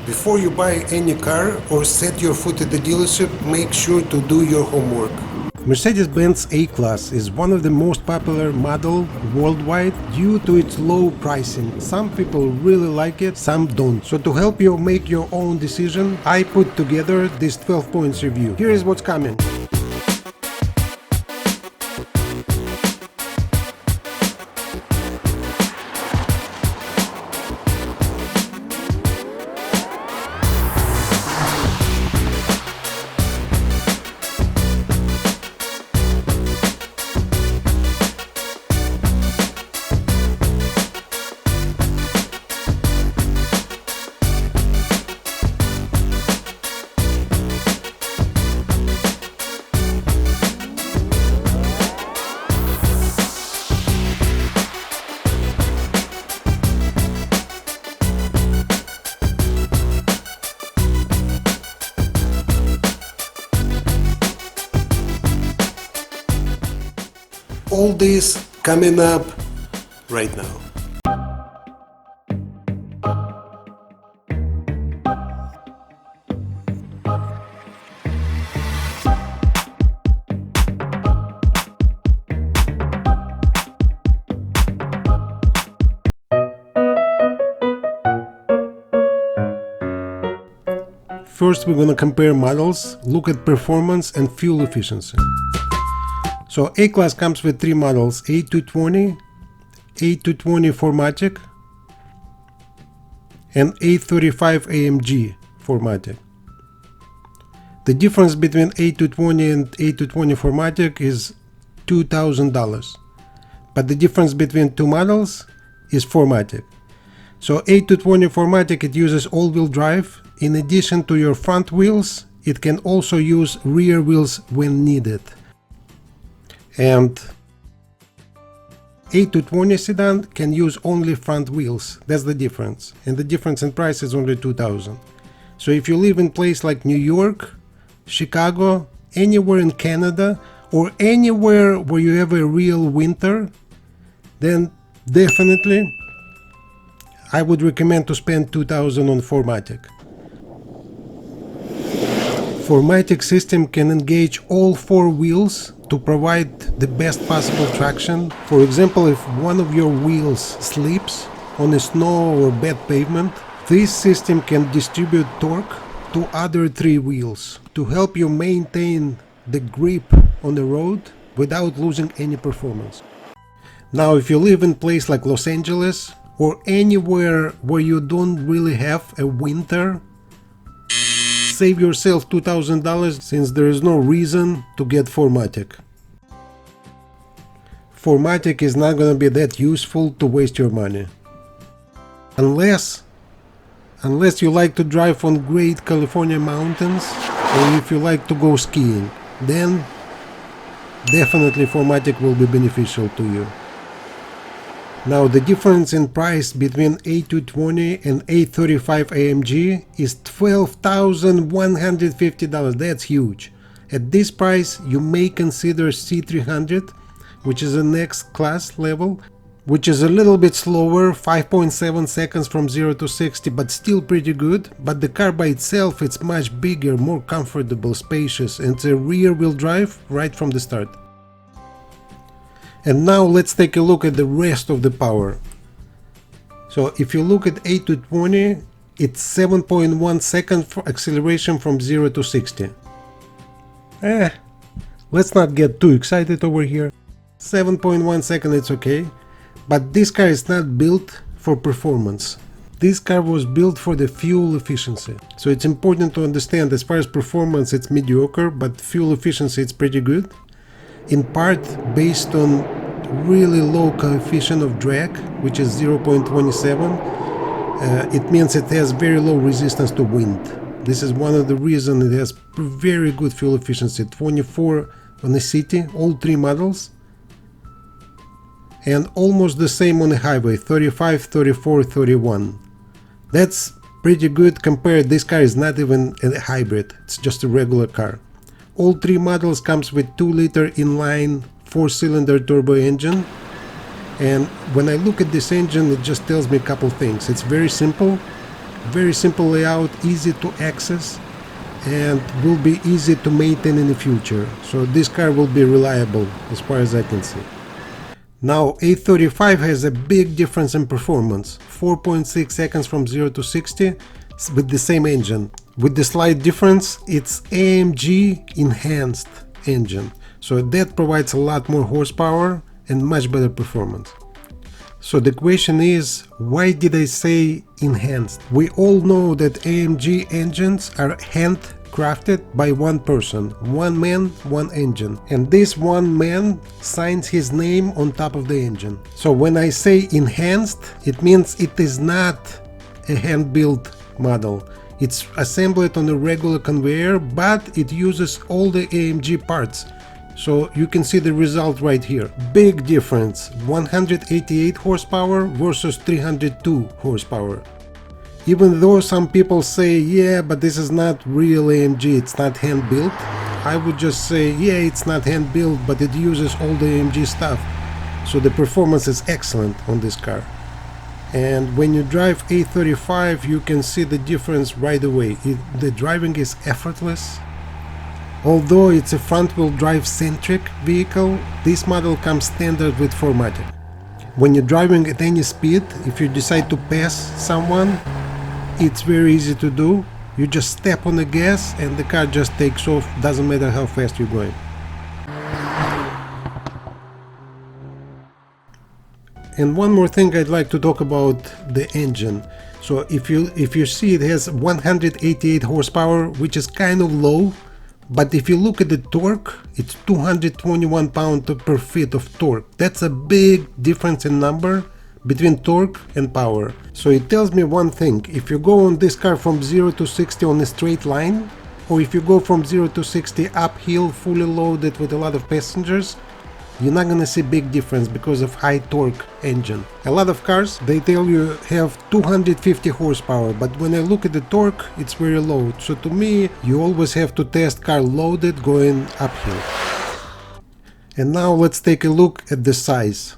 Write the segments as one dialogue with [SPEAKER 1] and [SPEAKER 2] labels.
[SPEAKER 1] Before you buy any car or set your foot at the dealership, make sure to do your homework. Mercedes-Benz A Class is one of the most popular models worldwide due to its low pricing. Some people really like it, some don't. So to help you make your own decision, I put together this 12 points review. Here is what's coming. All this coming up right now. First, we're going to compare models, look at performance and fuel efficiency. So A Class comes with three models: A220, A220 4MATIC, and A35 AMG 4MATIC. The difference between A220 and A220 4MATIC is $2,000, but the difference between two models is 4MATIC. So A220 4MATIC, it uses all-wheel drive. In addition to your front wheels, it can also use rear wheels when needed. And A220 sedan can use only front wheels. That's the difference. And the difference in price is only $2,000. So if you live in place like New York, Chicago, anywhere in Canada, or anywhere where you have a real winter, then definitely I would recommend to spend $2,000 on 4MATIC. 4MATIC system can engage all four wheels to provide the best possible traction. For example, if one of your wheels slips on a snow or bad pavement, this system can distribute torque to other three wheels to help you maintain the grip on the road without losing any performance. Now, if you live in a place like Los Angeles or anywhere where you don't really have a winter, save yourself $2,000 since there is no reason to get 4MATIC. 4MATIC is not going to be that useful to waste your money. Unless you like to drive on great California mountains or if you like to go skiing, then definitely 4MATIC will be beneficial to you. Now, the difference in price between A220 and A35 AMG is $12,150. That's huge. At this price, you may consider C300, which is the next class level, which is a little bit slower, 5.7 seconds from 0 to 60, but still pretty good. But the car by itself, it's much bigger, more comfortable, spacious, and it's a rear-wheel drive right from the start. And now let's take a look at the rest of the power. So if you look at A220, it's 7.1 seconds for acceleration from 0 to 60. Let's not get too excited over here. 7.1 seconds, it's okay. But this car is not built for performance. This car was built for the fuel efficiency. So it's important to understand, as far as performance, it's mediocre, but fuel efficiency, it's pretty good. In part based on really low coefficient of drag, which is 0.27. It means it has very low resistance to wind. This is one of the reasons it has very good fuel efficiency. 24 on the city, all three models, and almost the same on the highway, 35, 34, 31. That's pretty good compared. This car is not even a hybrid, it's just a regular car. All three models comes with 2-liter inline 4-cylinder turbo engine, and when I look at this engine, it just tells me a couple things. It's very simple, Very simple layout, easy to access, and will be easy to maintain in the future. So this car will be reliable as far as I can see. Now A35 has a big difference in performance, 4.6 seconds from 0 to 60 with the same engine. With the slight difference, it's AMG enhanced engine, so that provides a lot more horsepower and much better performance. So the question is, why did I say enhanced? We all know that AMG engines are handcrafted by one person, one man, one engine, and this one man signs his name on top of the engine. So when I say enhanced, it means it is not a hand-built model. It's assembled on a regular conveyor, but it uses all the AMG parts. So you can see the result right here. Big difference, 188 horsepower versus 302 horsepower. Even though some people say, yeah, but this is not real AMG, it's not hand built, I would just say, yeah, it's not hand built, but it uses all the AMG stuff. So the performance is excellent on this car. And when you drive A35, you can see the difference right away. The driving is effortless. Although it's a front-wheel drive centric vehicle, this model comes standard with 4MATIC. When you're driving at any speed, if you decide to pass someone, it's very easy to do. You just step on the gas and the car just takes off, doesn't matter how fast you're going. And one more thing I'd like to talk about the engine. So if you see, it has 188 horsepower, which is kind of low. But if you look at the torque, it's 221 pound-per-feet of torque. That's a big difference in number between torque and power. So it tells me one thing: if you go on this car from 0 to 60 on a straight line, or if you go from 0 to 60 uphill fully loaded with a lot of passengers, you're not gonna see big difference because of high torque engine. A lot of cars, they tell you have 250 horsepower, but when I look at the torque, it's very low. So to me, you always have to test car loaded going uphill. And now let's take a look at the size.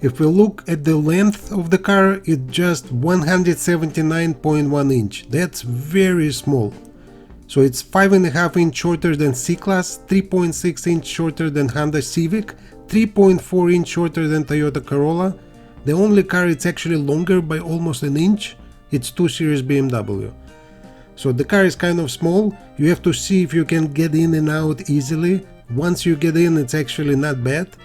[SPEAKER 1] If we look at the length of the car, it's just 179.1 inch. That's very small. So it's 5.5 inch shorter than C Class, 3.6 inch shorter than Honda Civic, 3.4 inch shorter than Toyota Corolla. The only car it's actually longer by almost an inch, it's 2 Series BMW. So the car is kind of small. You have to see if you can get in and out easily. Once you get in, it's actually not bad.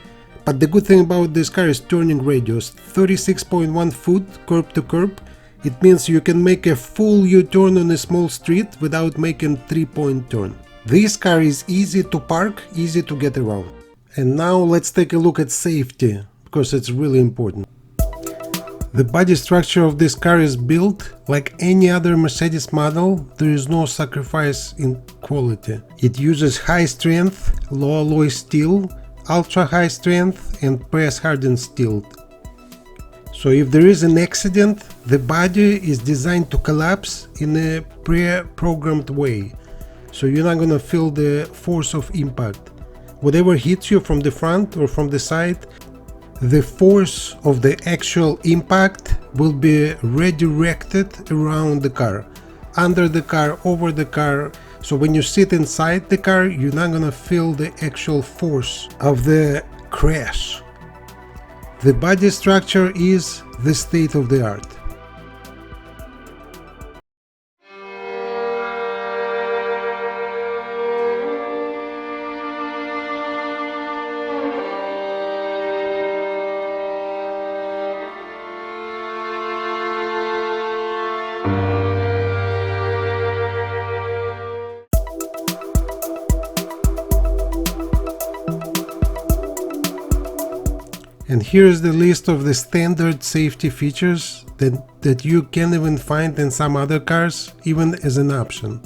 [SPEAKER 1] But the good thing about this car is turning radius, 36.1 foot curb to curb. It means you can make a full U-turn on a small street without making 3-point turn. This car is easy to park, easy to get around. And now let's take a look at safety, because it's really important. The body structure of this car is built like any other Mercedes model. There is no sacrifice in quality. It uses high strength, low alloy steel, ultra high strength and press hardened steel. So if there is an accident, the body is designed to collapse in a pre-programmed way. So you're not gonna feel the force of impact. Whatever hits you from the front or from the side, the force of the actual impact will be redirected around the car, under the car, over the car. So when you sit inside the car, you're not gonna feel the actual force of the crash. The body structure is the state of the art. And here's the list of the standard safety features that you can't even find in some other cars, even as an option.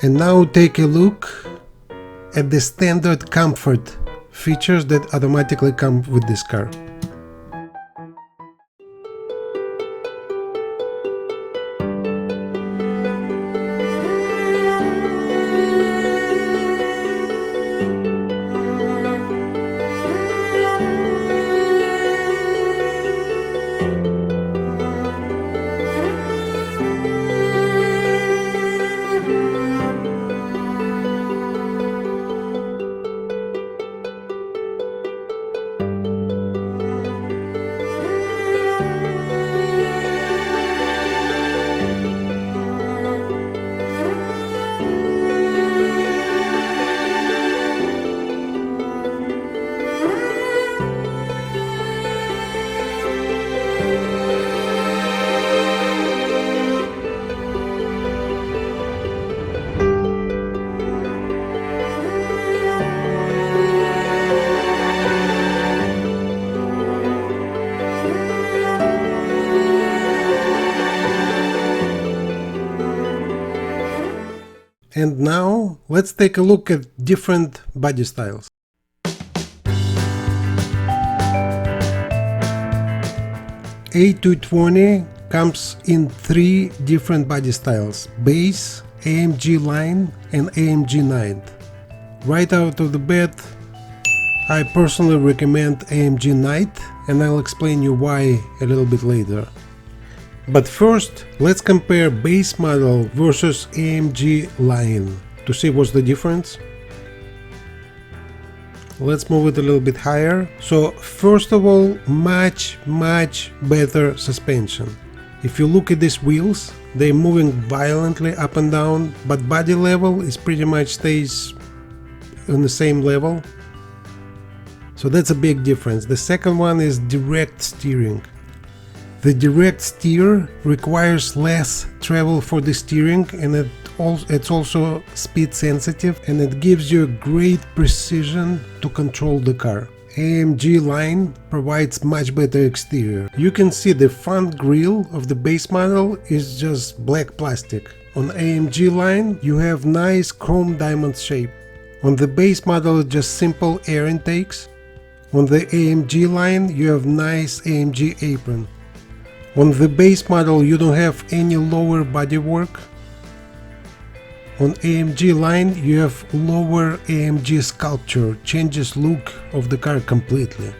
[SPEAKER 1] And now take a look at the standard comfort features that automatically come with this car. And now let's take a look at different body styles. A220 comes in 3 different body styles: base, AMG line and AMG Night. Right out of the bat, I personally recommend AMG Night, and I'll explain you why a little bit later. But first, let's compare base model versus AMG line to see what's the difference. Let's move it a little bit higher. So first of all, much better suspension. If you look at these wheels, they're moving violently up and down, but body level is pretty much stays on the same level. So that's a big difference. The second one is direct steering. The direct steer requires less travel for the steering, and it's also speed sensitive, and it gives you great precision to control the car. AMG line provides much better exterior. You can see the front grille of the base model is just black plastic. On AMG line you have nice chrome diamond shape. On the base model just simple air intakes. On the AMG line you have nice AMG apron. On the base model you don't have any lower bodywork. On AMG line you have lower AMG sculpture, changes look of the car completely.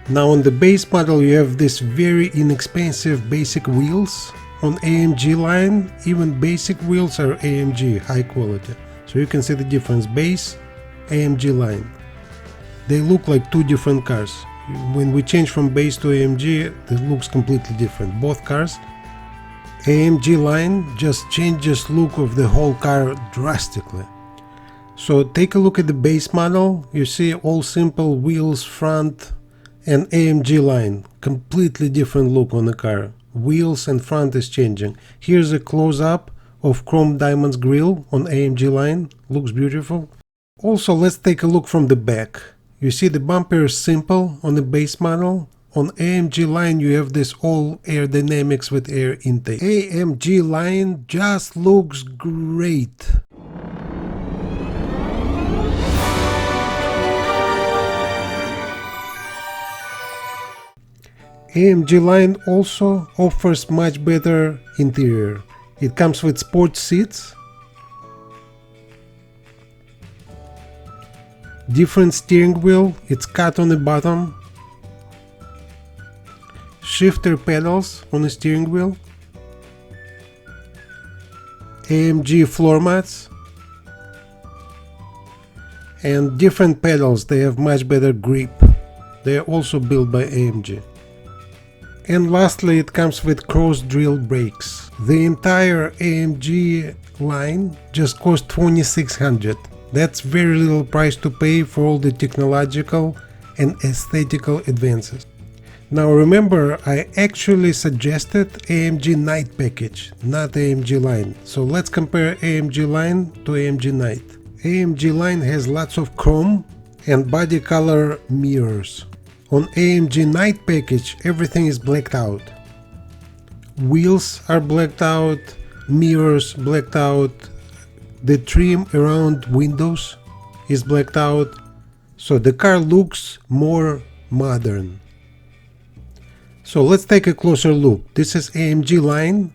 [SPEAKER 1] Now on the base model you have this very inexpensive basic wheels. On AMG line even basic wheels are AMG high quality. So you can see the difference, base, AMG line. They look like two different cars. When we change from base to AMG, it looks completely different. Both cars. AMG line just changes look of the whole car drastically. So take a look at the base model. You see all simple wheels front, and AMG line. Completely different look on the car. Wheels and front is changing. Here's a close-up of chrome diamonds grille on AMG line. Looks beautiful. Also let's take a look from the back. You see the bumper is simple on the base model. On AMG line you have this all aerodynamics with air intake. AMG line just looks great. AMG line also offers much better interior. It comes with sports seats, different steering wheel, it's cut on the bottom, shifter pedals on the steering wheel, AMG floor mats, and different pedals. They have much better grip. They are also built by AMG. And lastly, it comes with cross drill brakes. The entire AMG line just cost $2,600. That's very little price to pay for all the technological and aesthetical advances. Now remember, I actually suggested AMG Night package, not AMG line. So let's compare AMG line to AMG Night. AMG line has lots of chrome and body color mirrors. On AMG Night package everything is blacked out. wheels are blacked out, mirrors blacked out, the trim around windows is blacked out, so the car looks more modern. So let's take a closer look. This is AMG line.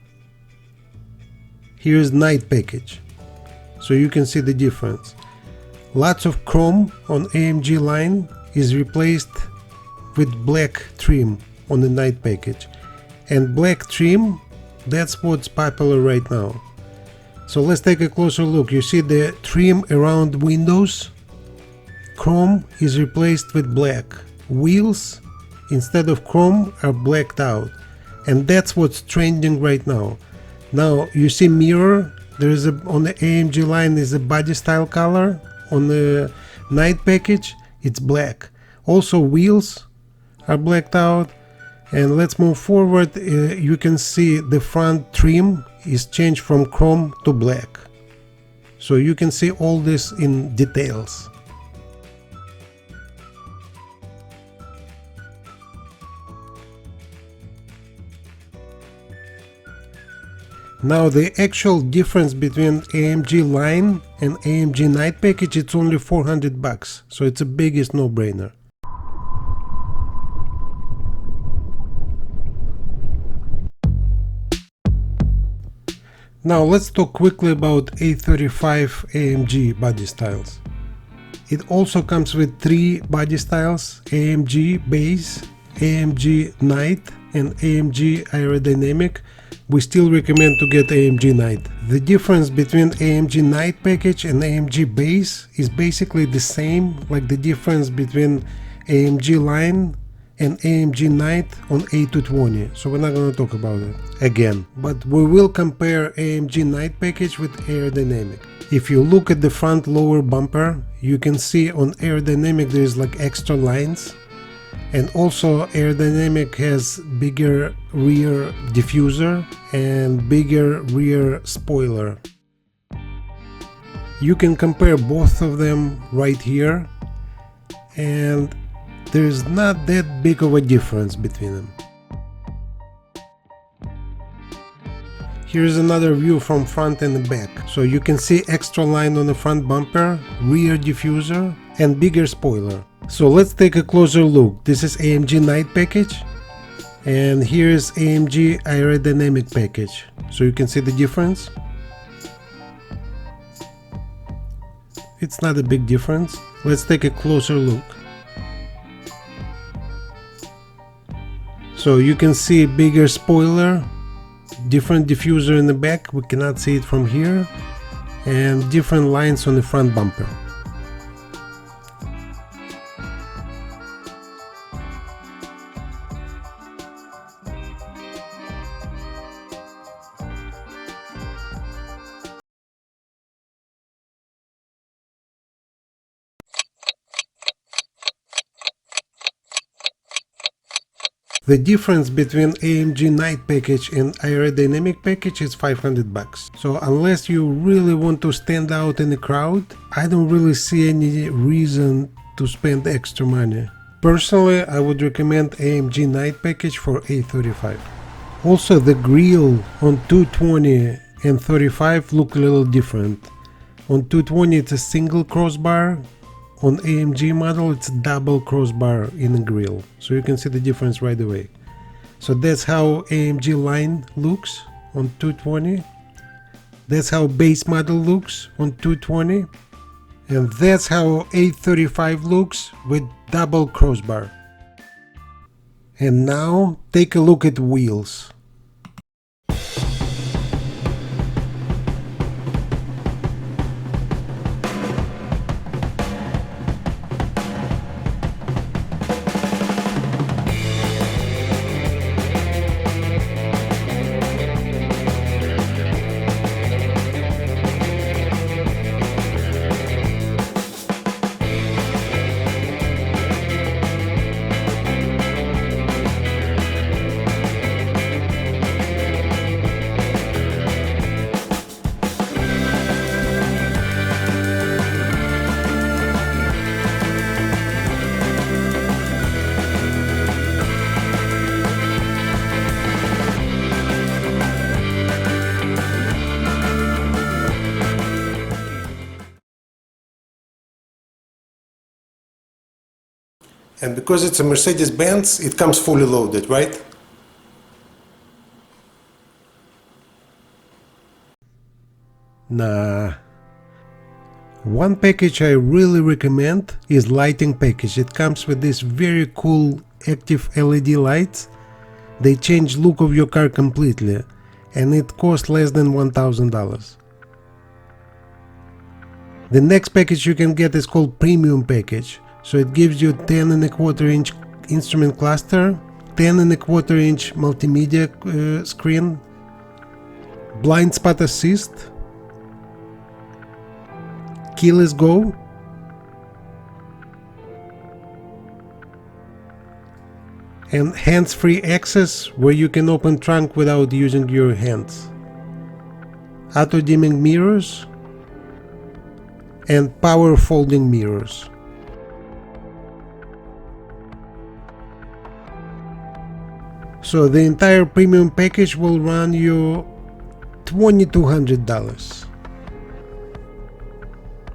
[SPEAKER 1] Here's night package, so you can see the difference. Lots of chrome on AMG line is replaced with black trim on the night package, and black trim, that's what's popular right now. So let's take a closer look. You see the trim around windows, chrome is replaced with black. Wheels instead of chrome are blacked out, and that's what's trending right now. Now you see mirror, there is on the AMG line is a body style color, on the night package it's black. Also wheels are blacked out. And let's move forward. You can see the front trim is changed from chrome to black, so you can see all this in details. Now the actual difference between AMG line and AMG night package, it's only $400, so it's the biggest no-brainer. Now let's talk quickly about A35 AMG body styles. It also comes with 3 body styles: AMG base, AMG night, and AMG aerodynamic. We still recommend to get AMG night. The difference between AMG night package and AMG base is basically the same, like the difference between AMG line and AMG night on A220, so we're not going to talk about it again, but we will compare AMG night package with aerodynamic. If you look at the front lower bumper, you can see on aerodynamic there is like extra lines, and also aerodynamic has bigger rear diffuser and bigger rear spoiler. You can compare both of them right here, and there's not that big of a difference between them. Here's another view from front and the back. So you can see extra line on the front bumper, rear diffuser, and bigger spoiler. So let's take a closer look. This is AMG night package, and here's AMG aerodynamic package. So you can see the difference. It's not a big difference. Let's take a closer look. So you can see bigger spoiler, different diffuser in the back, we cannot see it from here, and different lines on the front bumper. The difference between AMG night package and aerodynamic package is $500. So unless you really want to stand out in the crowd, I don't really see any reason to spend extra money. Personally, I would recommend AMG night package for A35. Also, the grille on 220 and 35 look a little different. On 220 it's a single crossbar. On AMG model it's double crossbar in the grille, so you can see the difference right away. So that's how AMG line looks on 220, that's how base model looks on 220, and that's how A35 looks with double crossbar. And now take a look at wheels. And because it's a Mercedes-Benz, it comes fully loaded, right? Nah. One package I really recommend is lighting package. It comes with this very cool active LED lights. They change look of your car completely, and it costs less than $1,000. The next package you can get is called premium package. So it gives you 10.25-inch instrument cluster, 10.25-inch multimedia screen, blind spot assist, keyless go, and hands-free access where you can open trunk without using your hands, auto dimming mirrors, and power folding mirrors. So the entire premium package will run you $2,200.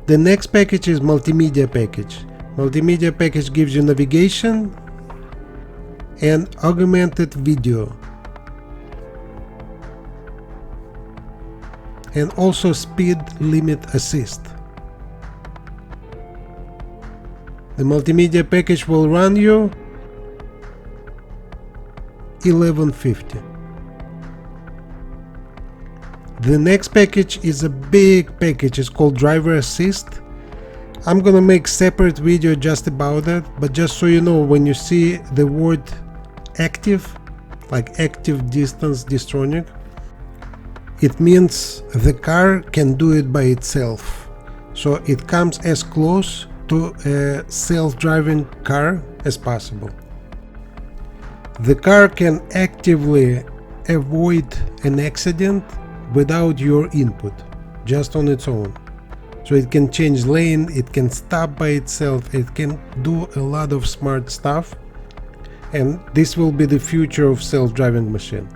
[SPEAKER 1] The next package is multimedia package. Multimedia package gives you navigation and augmented video, and also speed limit assist. The multimedia package will run you $1,150. The next package is a big package. It's called driver assist. I'm gonna make separate video just about it, but just so you know, when you see the word active, like active distance distronic, it means the car can do it by itself. So it comes as close to a self-driving car as possible. The car can actively avoid an accident without your input, just on its own. So it can change lane, it can stop by itself, it can do a lot of smart stuff, and this will be the future of self-driving machine.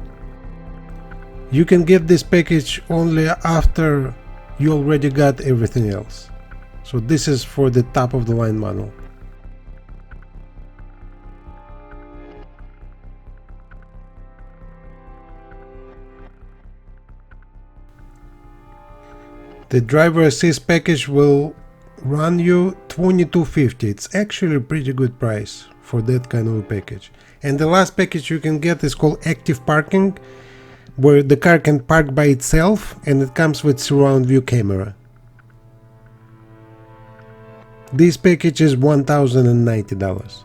[SPEAKER 1] You can get this package only after you already got everything else. So this is for the top of the line model. The driver assist package will run you $2,250. It's actually a pretty good price for that kind of a package. And the last package you can get is called active parking, where the car can park by itself, and it comes with surround view camera. This package is $1,090.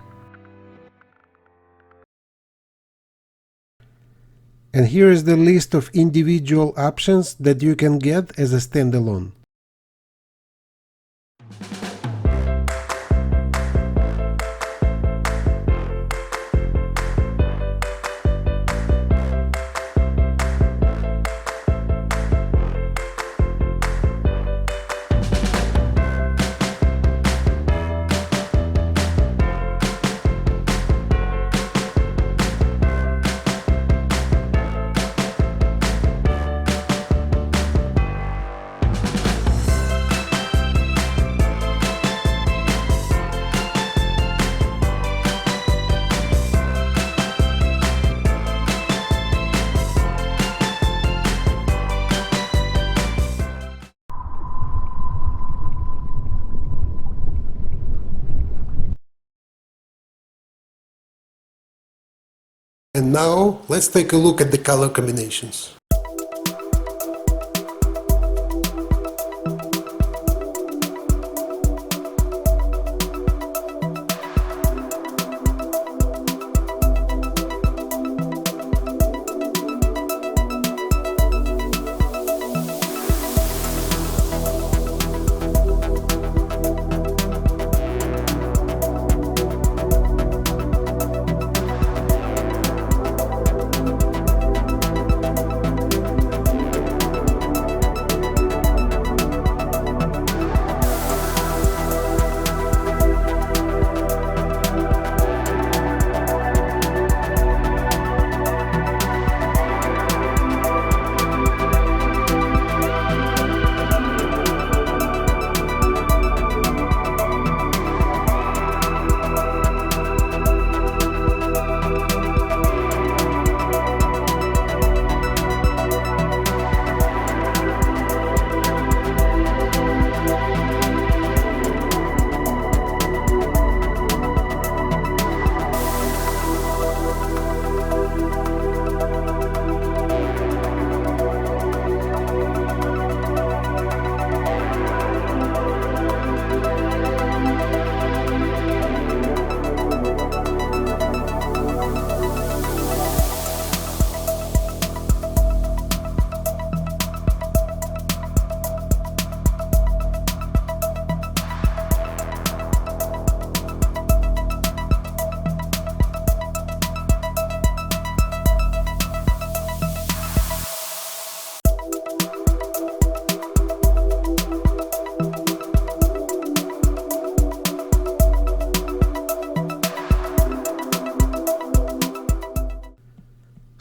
[SPEAKER 1] And here is the list of individual options that you can get as a standalone. And now let's take a look at the color combinations.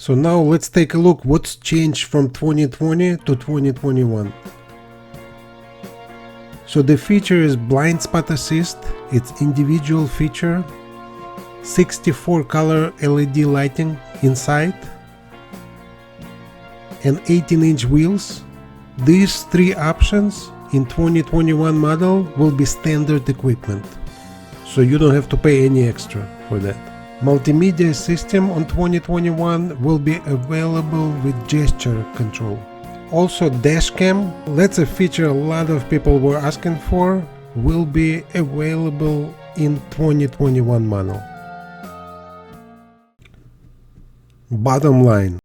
[SPEAKER 1] So now let's take a look what's changed from 2020 to 2021. So the feature is blind spot assist, it's individual feature, 64 color LED lighting inside, and 18-inch wheels. These three options in 2021 model will be standard equipment, so you don't have to pay any extra for that. Multimedia system on 2021 will be available with gesture control. Also dash cam, that's a feature a lot of people were asking for, will be available in 2021 model. Bottom line.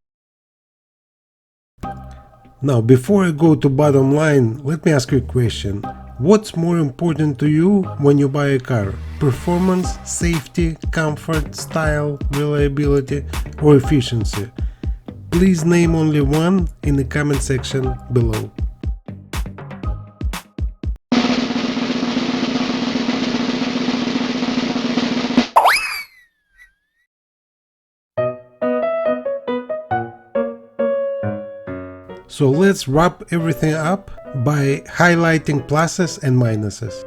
[SPEAKER 1] Now before I go to bottom line, let me ask you a question. What's more important to you when you buy a car? Performance, safety, comfort, style, reliability, or efficiency? Please name only one in the comment section below. So let's wrap everything up by highlighting pluses and minuses.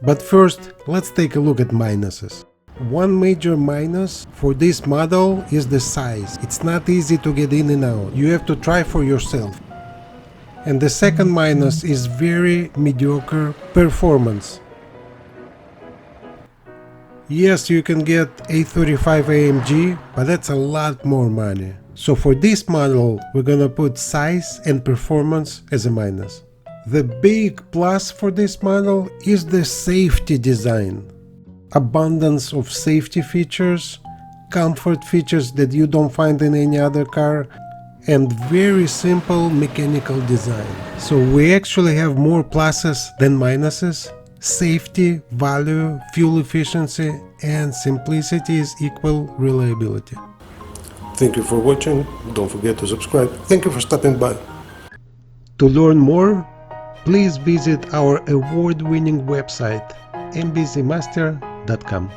[SPEAKER 1] But first, let's take a look at minuses. One major minus for this model is the size. It's not easy to get in and out. You have to try for yourself. And the second minus is very mediocre performance. Yes, you can get A35 AMG, but that's a lot more money. So for this model, we're gonna put size and performance as a minus. The big plus for this model is the safety design. Abundance of safety features, comfort features that you don't find in any other car, and very simple mechanical design. So we actually have more pluses than minuses. Safety, value, fuel efficiency, and simplicity is equal reliability. Thank you for watching. Don't forget to subscribe. Thank you for stopping by. To learn more, please visit our award-winning website mbzmaster.com.